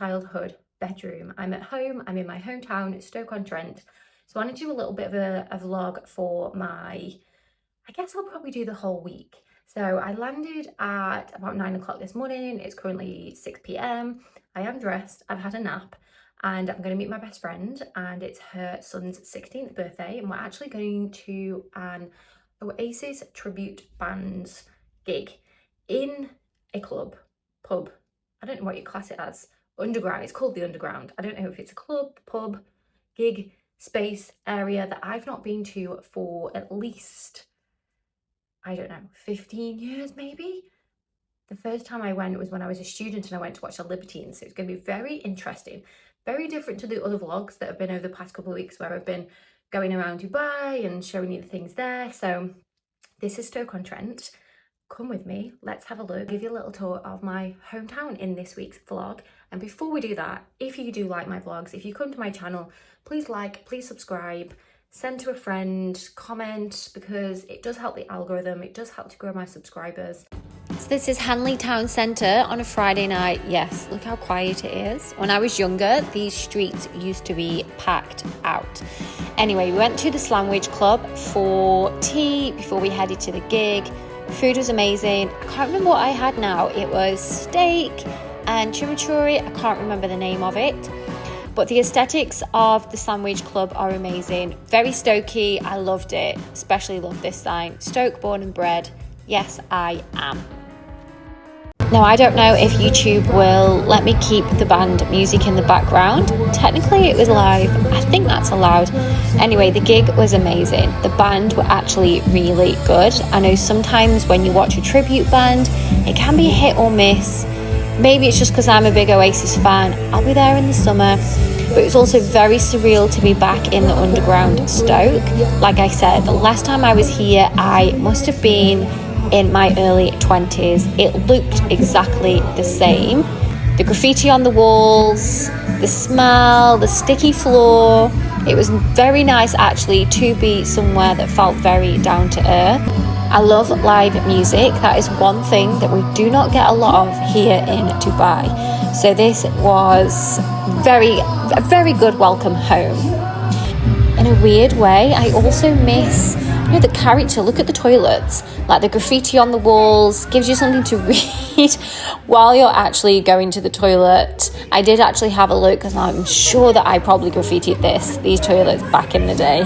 childhood bedroom. I'm at home, I'm in my hometown, Stoke-on-Trent. So I want to do a little bit of a vlog for I guess I'll probably do the whole week. So I landed at about 9 o'clock this morning. It's currently 6 p.m. I am dressed, I've had a nap, and I'm going to meet my best friend, and it's her son's 16th birthday, and we're actually going to an Oasis tribute band gig in a pub. I don't know what you class it as. Underground. It's called the Underground. I don't know if it's a club, pub, gig, space, area that I've not been to for at least, I don't know, 15 years maybe. The first time I went was when I was a student and I went to watch the Libertines. So it's going to be very interesting. Very different to the other vlogs that have been over the past couple of weeks where I've been going around Dubai and showing you the things there. So this is Stoke-on-Trent. Come with me, let's have a look. I'll give you a little tour of my hometown in this week's vlog. And before we do that, if you do like my vlogs, if you come to my channel, please like, please subscribe, send to a friend, comment, because it does help the algorithm. It does help to grow my subscribers. So this is Hanley Town Centre on a Friday night. Yes, look how quiet it is. When I was younger, these streets used to be packed out. Anyway, we went to the Sandwich Club for tea before we headed to the gig. Food was amazing. I can't remember what I had now. It was steak and chimichurri. I can't remember the name of it. But the aesthetics of the Sandwich Club are amazing. Very Stokey. I loved it. Especially loved this sign. Stoke born and bred. Yes, I am. Now, I don't know if YouTube will let me keep the band music in the background. Technically, it was live. I think that's allowed. Anyway, the gig was amazing. The band were actually really good. I know sometimes when you watch a tribute band, it can be a hit or miss. Maybe it's just because I'm a big Oasis fan. I'll be there in the summer. But it was also very surreal to be back in the underground Stoke. Like I said, the last time I was here, I must have been in my early 20s. It looked exactly the same. The graffiti on the walls, the smell, the sticky floor. It was very nice actually to be somewhere that felt very down to earth. I love live music. That is one thing that we do not get a lot of here in Dubai. So this was a very good welcome home. In a weird way, I also miss the character. Look at the toilets, like the graffiti on the walls gives you something to read while you're actually going to the toilet. I did actually have a look because I'm sure that I probably graffitied these toilets back in the day.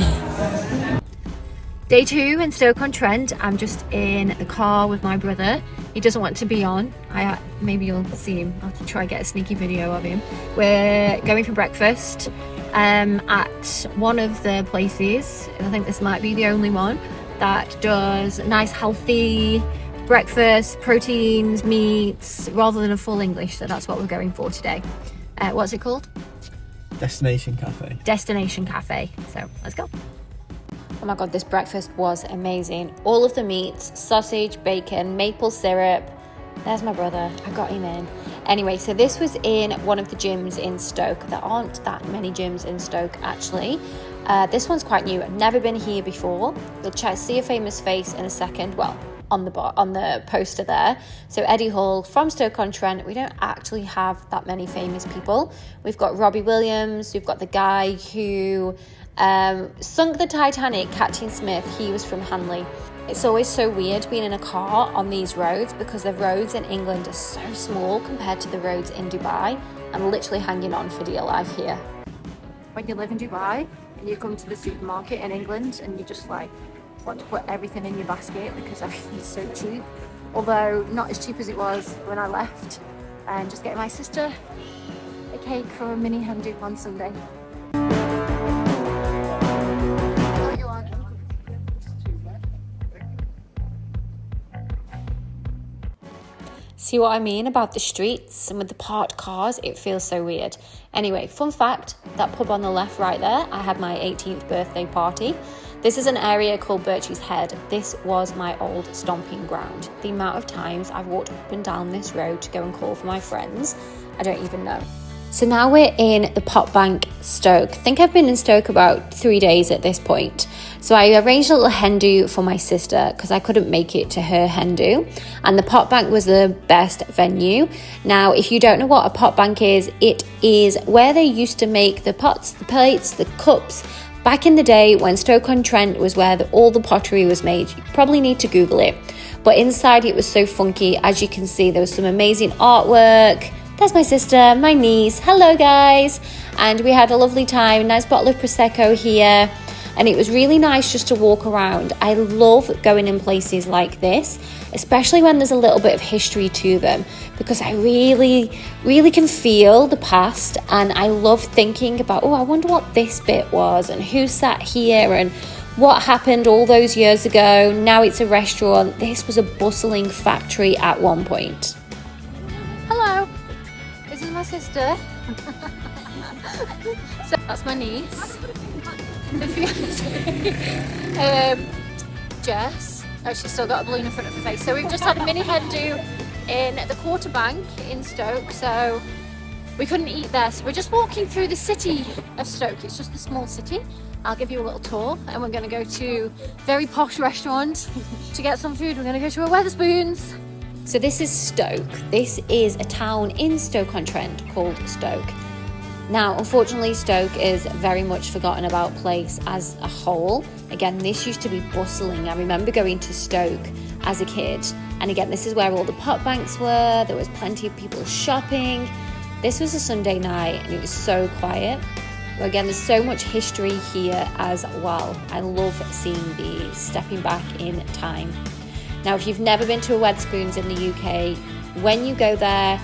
Day 2 in Stoke-on-Trent. I'm just in the car with my brother. He doesn't want to be on. Maybe you'll see him. I'll try and get a sneaky video of him. We're going for breakfast at one of the places. I think this might be the only one that does nice healthy breakfast, proteins, meats, rather than a full English. So that's what we're going for today. What's it called? Destination Cafe. Destination Cafe. So let's go. Oh my god, this breakfast was amazing. All of the meats, sausage, bacon, maple syrup. There's my brother, I got him in. Anyway, so this was in one of the gyms in Stoke. There aren't that many gyms in Stoke actually. This one's quite new. I've never been here before. You'll see a famous face in a second. Well, on the poster there. So Eddie Hall from Stoke-on-Trent. We don't actually have that many famous people. We've got Robbie Williams. We've got the guy who sunk the Titanic, Captain Smith. He was from Hanley. It's always so weird being in a car on these roads because the roads in England are so small compared to the roads in Dubai. I'm literally hanging on for dear life here. When you live in Dubai and you come to the supermarket in England and you just like want to put everything in your basket because everything's so cheap, although not as cheap as it was when I left, and just getting my sister a cake from a mini Hindu on Sunday. See what I mean about the streets and with the parked cars? It feels so weird. Anyway, fun fact, that pub on the left right there, I had my 18th birthday party. This is an area called Birchie's Head. This was my old stomping ground. The amount of times I've walked up and down this road to go and call for my friends, I don't even know. So now we're in the Pot Bank, Stoke. I think I've been in Stoke about 3 days at this point. So I arranged a little hen do for my sister because I couldn't make it to her hen do, and the pot bank was the best venue. Now, if you don't know what a pot bank is, it is where they used to make the pots, the plates, the cups. Back in the day when Stoke-on-Trent was where all the pottery was made. You probably need to Google it. But inside it was so funky. As you can see, there was some amazing artwork. There's my sister, my niece. Hello, guys. And we had a lovely time. Nice bottle of Prosecco here. And it was really nice just to walk around. I love going in places like this, especially when there's a little bit of history to them, because I really can feel the past, and I love thinking about, oh, I wonder what this bit was and who sat here and what happened all those years ago. Now it's a restaurant. This was a bustling factory at one point. Hello, this is my sister. So that's my niece. Jess. Oh, she's still got a balloon in front of her face. So we've just had a mini hen do in the Quarter Bank in Stoke, so we couldn't eat there. So we're just walking through the city of Stoke. It's just a small city. I'll give you a little tour, and we're going to go to a very posh restaurant to get some food. We're going to go to a Wetherspoons. So this is Stoke. This is a town in Stoke-on-Trent called Stoke. Now, unfortunately, Stoke is a very much forgotten about place as a whole. Again, this used to be bustling. I remember going to Stoke as a kid. And again, this is where all the pot banks were. There was plenty of people shopping. This was a Sunday night and it was so quiet. But again, there's so much history here as well. I love seeing these, stepping back in time. Now, if you've never been to a Wetherspoons in the UK, when you go there,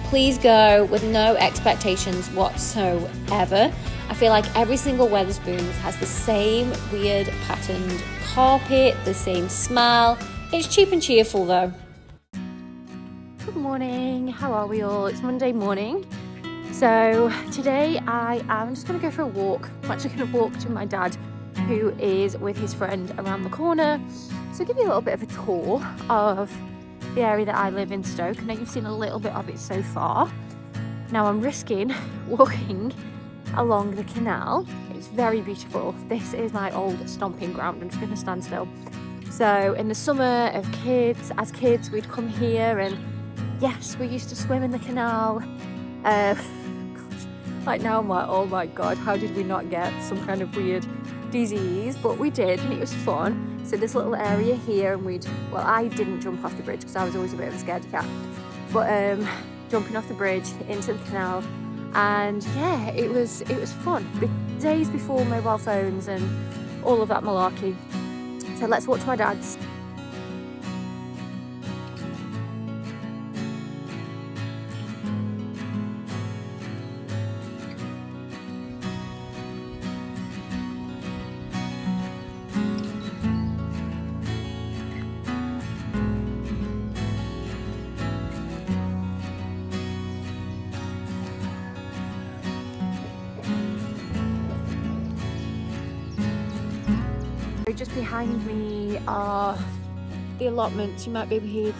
please go with no expectations whatsoever. I feel like every single Wetherspoons has the same weird patterned carpet, the same smell. It's cheap and cheerful though. Good morning, how are we all? It's Monday morning. So today I am just going to go for a walk. I'm actually going to walk to my dad, who is with his friend around the corner. So give you a little bit of a tour of the area that I live in, Stoke. I know you've seen a little bit of it so far. Now I'm risking walking along the canal. It's very beautiful. This is my old stomping ground. I'm just going to stand still. So in the summer as kids, we'd come here, and yes, we used to swim in the canal. Like now I'm like, oh my god, how did we not get some kind of weird disease? But we did, and it was fun. So this little area here, and I didn't jump off the bridge because I was always a bit of a scaredy cat, but jumping off the bridge into the canal, and yeah, it was fun. The days before mobile phones and all of that malarkey. So let's walk to my dad's. Just behind me are the allotments. You might be able to hear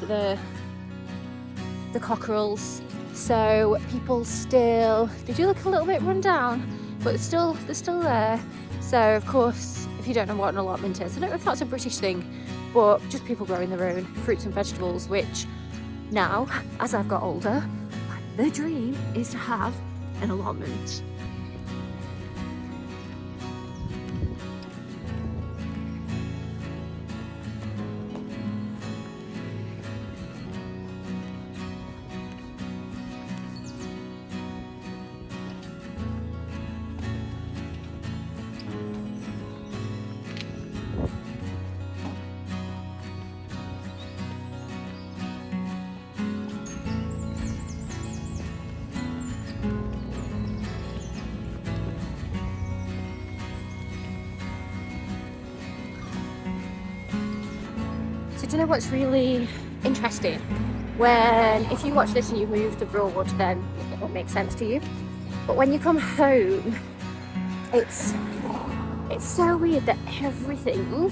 the cockerels. So people they do look a little bit run down, but they're still there. So of course, if you don't know what an allotment is, I don't know if that's a British thing, but just people growing their own fruits and vegetables, which now, as I've got older, the dream is to have an allotment. So do you know what's really interesting? If you watch this and you've moved abroad, then it won't make sense to you. But when you come home, it's so weird that everything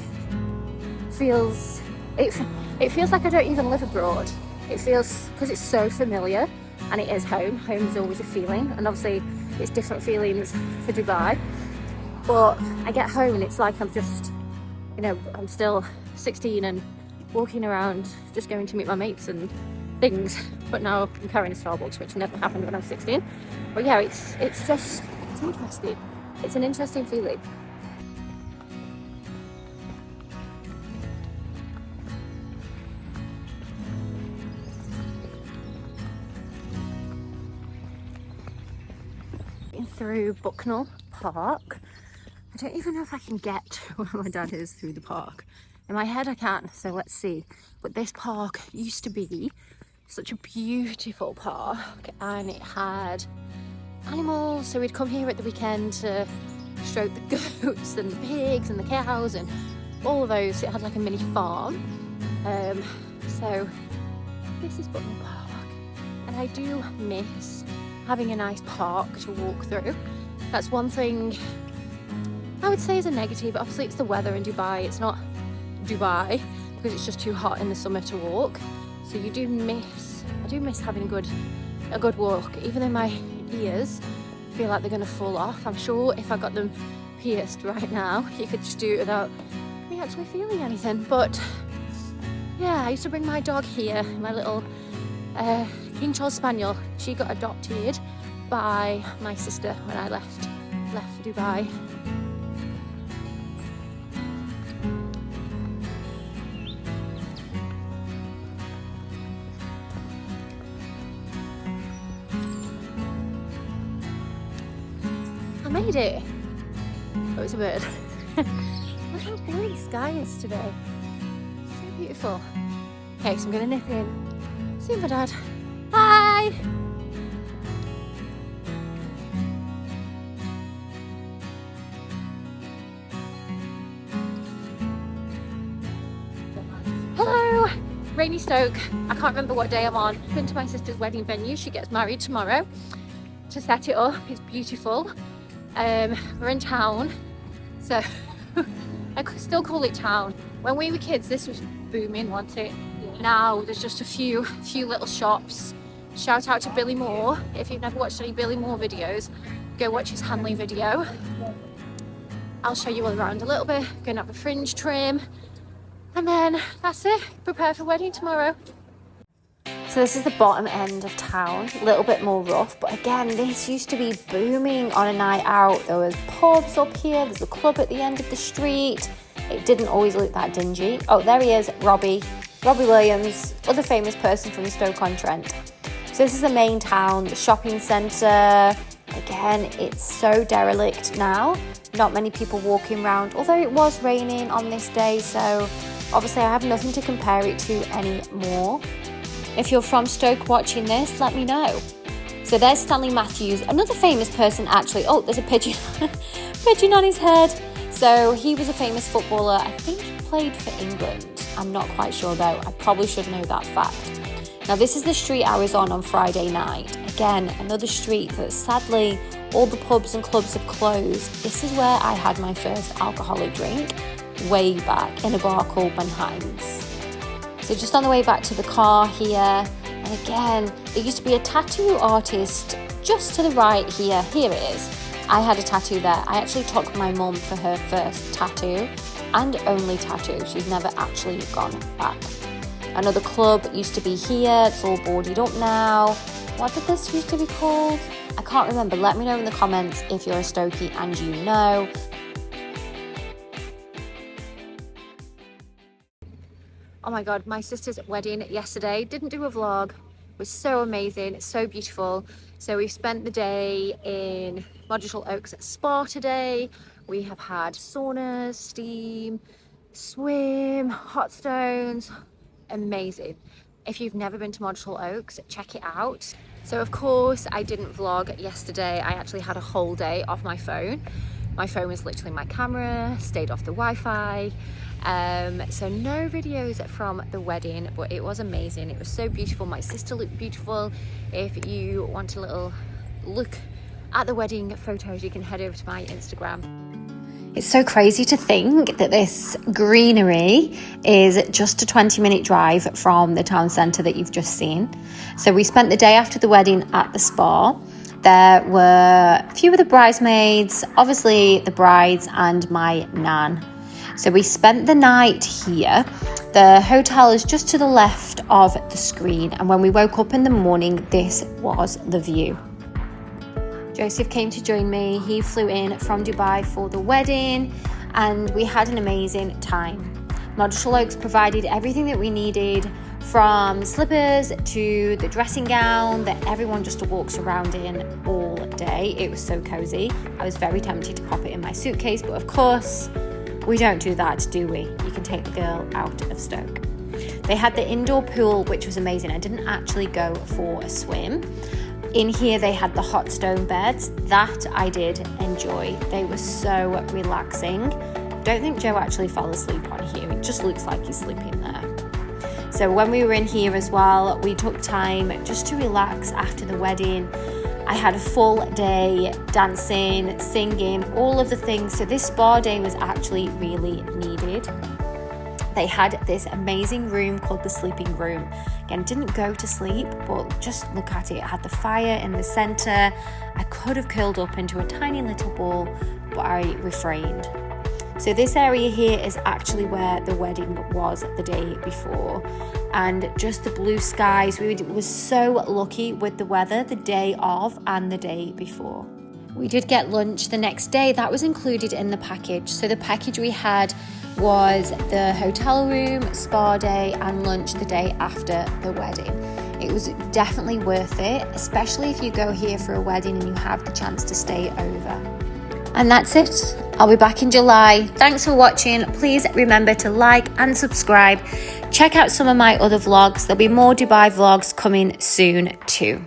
feels, it feels like I don't even live abroad. It feels, because it's so familiar, and it is home. Home is always a feeling, and obviously it's different feelings for Dubai. But I get home and it's like I'm just you know, I'm still 16 and walking around just going to meet my mates and things, but now I'm carrying a Starbucks, which never happened when I was 16. But yeah, it's interesting. It's an interesting feeling. Through Bucknell Park. I don't even know if I can get to where my dad is through the park. In my head I can, so let's see. But this park used to be such a beautiful park, and it had animals, so we'd come here at the weekend to stroke the goats and the pigs and the cows and all of those. It had like a mini farm. So this is Bucknell Park, and I do miss having a nice park to walk through. That's one thing I would say is a negative. Obviously it's the weather in Dubai. It's not Dubai because it's just too hot in the summer to walk. So I do miss having a good walk, even though my ears feel like they're gonna fall off. I'm sure if I got them pierced right now, you could just do it without me actually feeling anything. But yeah, I used to bring my dog here, my little King Charles Spaniel. She got adopted by my sister when I left for Dubai. I made it. Oh, it's a bird. Look how blue the sky is today. So beautiful. Okay, so I'm gonna nip in. See my dad. Bye! Hello! Rainy Stoke. I can't remember what day I'm on. Been to my sister's wedding venue. She gets married tomorrow. To set it up, it's beautiful. We're in town, so I could still call it town. When we were kids, this was booming, wasn't it? Now there's just a few little shops. Shout out to Billy Moore. If you've never watched any Billy Moore videos, go watch his Hanley video. I'll show you all around a little bit. Gonna have a fringe trim, and then that's it. Prepare for wedding tomorrow. So this is the bottom end of town, a little bit more rough, but again, this used to be booming on a night out. There was pubs up here, there's a club at the end of the street. It didn't always look that dingy. Oh, there he is, Robbie Williams, other famous person from Stoke-on-Trent. So this is the main town, the shopping centre. Again, it's so derelict now. Not many people walking around, although it was raining on this day, so obviously I have nothing to compare it to anymore. If you're from Stoke watching this, let me know. So there's Stanley Matthews, another famous person actually. Oh, there's a pigeon, pigeon on his head. So he was a famous footballer. I think he played for England. I'm not quite sure though. I probably should know that fact. Now this is the street I was on Friday night. Again, another street that sadly all the pubs and clubs have closed. This is where I had my first alcoholic drink way back in a bar called Manhattan's. So just on the way back to the car here, and again, there used to be a tattoo artist just to the right here. Here it is. I had a tattoo there. I actually took my mum for her first tattoo and only tattoo. She's never actually gone back. Another club used to be here. It's all boarded up now. What did this used to be called? I can't remember. Let me know in the comments if you're a Stokey and you know. Oh my God, my sister's wedding yesterday. Didn't do a vlog. It was so amazing. It's so beautiful. So we've spent the day in Moddershall Oaks spa today. We have had saunas, steam, swim, hot stones. Amazing. If you've never been to Moddershall Oaks, check it out. So of course I didn't vlog yesterday. I actually had a whole day off my phone. My phone was literally my camera, stayed off the Wi-Fi. So no videos from the wedding, but it was amazing. It was so beautiful. My sister looked beautiful. If you want a little look at the wedding photos, you can head over to my Instagram. It's so crazy to think that this greenery is just a 20-minute drive from the town centre that you've just seen. So we spent the day after the wedding at the spa. There were a few of the bridesmaids, obviously the brides and my nan. So we spent the night here. The hotel is just to the left of the screen, and when we woke up in the morning, this was the view. Joseph came to join me. He flew in from Dubai for the wedding, and we had an amazing time. Moddershall Oaks provided everything that we needed, from slippers to the dressing gown that everyone just walks around in all day. It was so cozy. I was very tempted to pop it in my suitcase, but of course, we don't do that, do we? You can take the girl out of Stoke. They had the indoor pool, which was amazing. I didn't actually go for a swim. In here, they had the hot stone beds. That I did enjoy. They were so relaxing. Don't think Joe actually fell asleep on here. It just looks like he's sleeping there. So when we were in here as well, we took time just to relax after the wedding. I had a full day dancing, singing, all of the things. So this spa day was actually really needed. They had this amazing room called the sleeping room. Again, didn't go to sleep, but just look at it. It had the fire in the center. I could have curled up into a tiny little ball, but I refrained. So this area here is actually where the wedding was the day before, and just the blue skies. We were so lucky with the weather the day of and the day before. We did get lunch the next day. That was included in the package. So the package we had was the hotel room, spa day, and lunch the day after the wedding. It was definitely worth it, especially if you go here for a wedding and you have the chance to stay over. And that's it. I'll be back in July. Thanks for watching. Please remember to like and subscribe. Check out some of my other vlogs. There'll be more Dubai vlogs coming soon too.